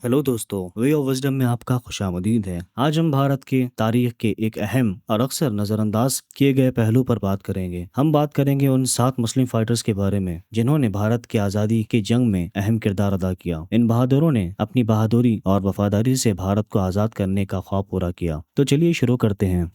Hello दोस्तों, way of wisdom में आपका खुशामदीद है। आज हम भारत के तारीख के एक अहम और अक्सर नज़रअंदाज किए गए पहलू पर बात करेंगे। हम बात करेंगे उन 7 मुस्लिम फाइटर्स के बारे में जिन्होंने भारत की आज़ादी की जंग में अहम किरदार अदा किया। इन बहादुरों ने अपनी बहादुरी और वफादारी से भारत को आज़ाद करने का ख्वाब पूरा किया। तो चलिए शुरू करते हैं।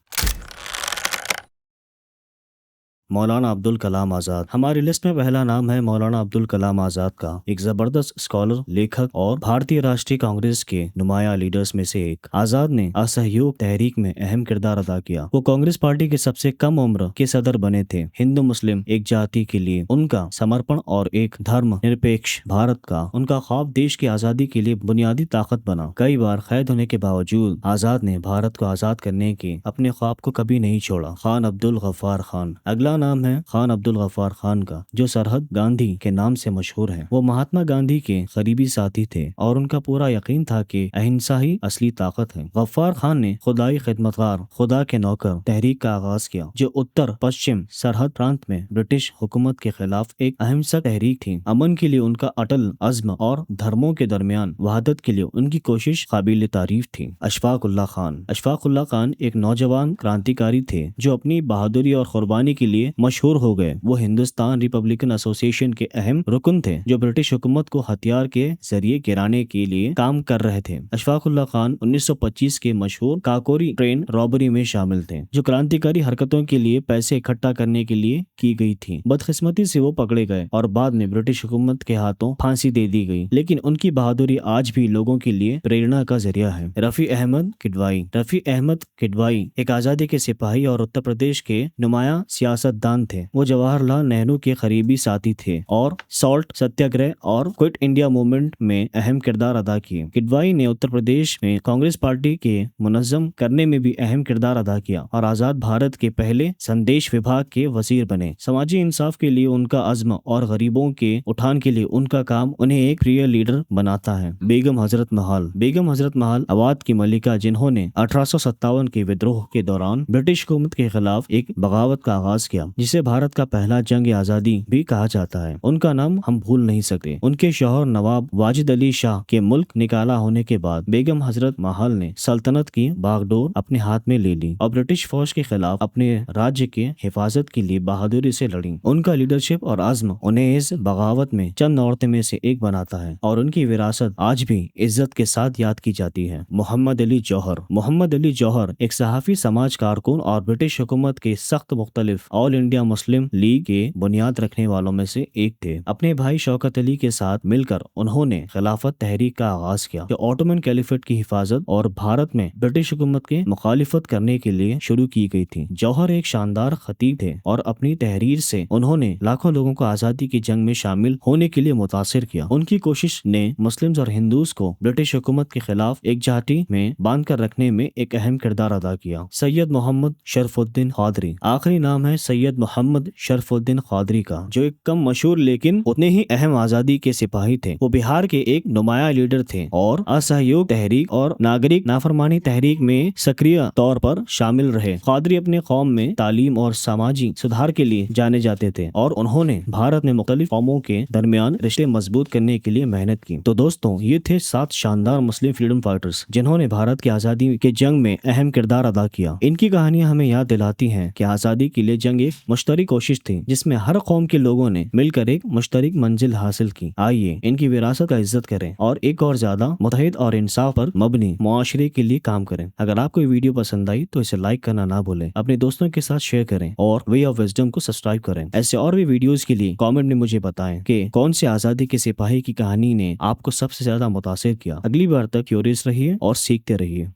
मौलाना अब्दुल कलाम आज़ाद। हमारी लिस्ट में पहला नाम है मौलाना अब्दुल कलाम आज़ाद का। एक जबरदस्त स्कॉलर, लेखक और भारतीय राष्ट्रीय कांग्रेस के नुमाया लीडर्स में से एक। आज़ाद ने असहयोग तहरीक में अहम किरदार अदा किया। वो कांग्रेस पार्टी के सबसे कम उम्र के सदर बने थे। हिंदू मुस्लिम एक जाति के लिए उनका समर्पण और एक धर्म निरपेक्ष भारत का उनका ख्वाब देश की आज़ादी के लिए बुनियादी ताकत बना। कई बार कैद होने के बावजूद आज़ाद ने भारत को आज़ाद करने के अपने ख्वाब को कभी नहीं छोड़ा। खान अब्दुल गफ्फार खान। अगला नाम है खान अब्दुल गफ्फार खान का, जो सरहद गांधी के नाम से मशहूर है। वो महात्मा गांधी के करीबी साथी थे और उनका पूरा यकीन था कि अहिंसा ही असली ताकत है। गफ्फार खान ने खुदाई खिदमतगार, खुदा के नौकर तहरीक का आगाज किया, जो उत्तर पश्चिम सरहद प्रांत में ब्रिटिश हुकूमत के खिलाफ एक अहिंसक तहरीक थी। अमन के लिए उनका अटल अज़्म और धर्मों के दरमियान वहादत के लिए उनकी कोशिश काबिल तारीफ थी। अशफाक उल्लाह खान। अशफाक उल्लाह खान एक नौजवान क्रांतिकारी थे जो अपनी बहादुरी और कुर्बानी के लिए मशहूर हो गए। वो हिंदुस्तान रिपब्लिकन एसोसिएशन के अहम रुकन थे, जो ब्रिटिश हुकूमत को हथियार के जरिए गिराने के लिए काम कर रहे थे। अशफाक उल्लाह खान 1925 के मशहूर काकोरी ट्रेन रॉबरी में शामिल थे, जो क्रांतिकारी हरकतों के लिए पैसे इकट्ठा करने के लिए की गई थी। बदकिस्मती से वो पकड़े गए और बाद में ब्रिटिश हुकूमत के हाथों फांसी दे दी गई, लेकिन उनकी बहादुरी आज भी लोगों के लिए प्रेरणा का जरिया है। रफी अहमद किडवाई। रफी अहमद किडवाई एक आजादी के सिपाही और उत्तर प्रदेश के नुमाया सियासतदान थे। वो जवाहरलाल नेहरू के करीबी साथी थे और सॉल्ट सत्याग्रह और क्विट इंडिया मूवमेंट में अहम किरदार अदा किए। किडवाई ने उत्तर प्रदेश में कांग्रेस पार्टी के मुनज़्ज़म करने में भी अहम किरदार अदा किया और आजाद भारत के पहले संदेश विभाग के वजीर बने। समाजी इंसाफ के लिए उनका अज़्म और गरीबों के उत्थान के लिए उनका काम उन्हें एक प्रिय लीडर बनाता है। बेगम हजरत महल। बेगम हजरत महल अवाध की मलिका, जिन्होंने 1857 के विद्रोह के दौरान ब्रिटिश हुकूमत के खिलाफ एक बगावत का आगाज किया, जिसे भारत का पहला जंग आजादी भी कहा जाता है। उनका नाम हम भूल नहीं सकते। उनके शौहर नवाब वाजिद अली शाह के मुल्क निकाला होने के बाद बेगम हजरत महल ने सल्तनत की बागडोर अपने हाथ में ले ली और ब्रिटिश फौज के खिलाफ अपने राज्य के हिफाजत के लिए बहादुरी से लड़ी। उनका लीडरशिप और आज़्म उन्हें इस बगावत में चंद औरतें में से एक बनाता है और उनकी विरासत आज भी इज्जत के साथ याद की जाती है। मोहम्मद अली जौहर। मोहम्मद अली जौहर एक सहाफी, समाज कारकुन और ब्रिटिश हुकूमत के सख्त मुख्तलिफ ऑल इंडिया मुस्लिम लीग के बुनियाद रखने वालों में से एक थे। अपने भाई शौकत अली के साथ मिलकर उन्होंने खिलाफत तहरीक का आगाज किया, जो ऑटोमन कैलिफेट की हिफाजत और भारत में ब्रिटिश हुकूमत के मुखालिफत करने के लिए शुरू की गई थी। जौहर एक शानदार खतीब थे और अपनी तहरीर से उन्होंने लाखों लोगों को आजादी की जंग में शामिल होने के लिए मुतासिर किया। उनकी कोशिश ने मुस्लिम्स और हिंदूज को ब्रिटिश हुकूमत के खिलाफ एक जाति में बांध कर रखने में एक अहम किरदार अदा किया। सैयद मोहम्मद शरफुद्दीन क़ादरी। आखिरी नाम है सैयद मोहम्मद शरफुद्दीन क़ादरी का, जो एक कम मशहूर लेकिन उतने ही अहम आजादी के सिपाही थे। वो बिहार के एक नुमाया लीडर थे और असहयोग तहरीक और नागरिक नाफरमानी तहरीक में सक्रिय तौर पर शामिल रहे। क़ादरी अपने कौम में तालीम और सामाजिक सुधार के लिए जाने जाते थे और उन्होंने भारत में मुख्तलिफ कौमों के दरमियान रिश्ते मजबूत करने के लिए मेहनत की। तो दोस्तों, ये थे 7 शानदार मुस्लिम फ्रीडम फाइटर्स जिन्होंने भारत की आजादी के जंग में अहम किरदार अदा किया। इनकी कहानियां हमें याद दिलाती हैं कि आजादी के लिए जंग एक मुश्तरक कोशिश थी, जिसमें हर कौम के लोगों ने मिलकर एक मुश्तरक मंजिल हासिल की। आइए इनकी विरासत का इज्जत करें और एक और ज्यादा मुतहिद और इंसाफ पर मबनी मुआशरे के लिए काम करें। अगर आपको ये वीडियो पसंद आई तो इसे लाइक करना ना भूलें, अपने दोस्तों के साथ शेयर करें और वे ऑफ विजडम को सब्सक्राइब करें। ऐसे और भी वीडियोस के लिए कमेंट में मुझे बताएं कि कौन से आजादी के सिपाही की कहानी ने आपको सबसे ज्यादा मुतासिर किया। अगली बार तक क्यूरियस रहिए और सीखते रहिए।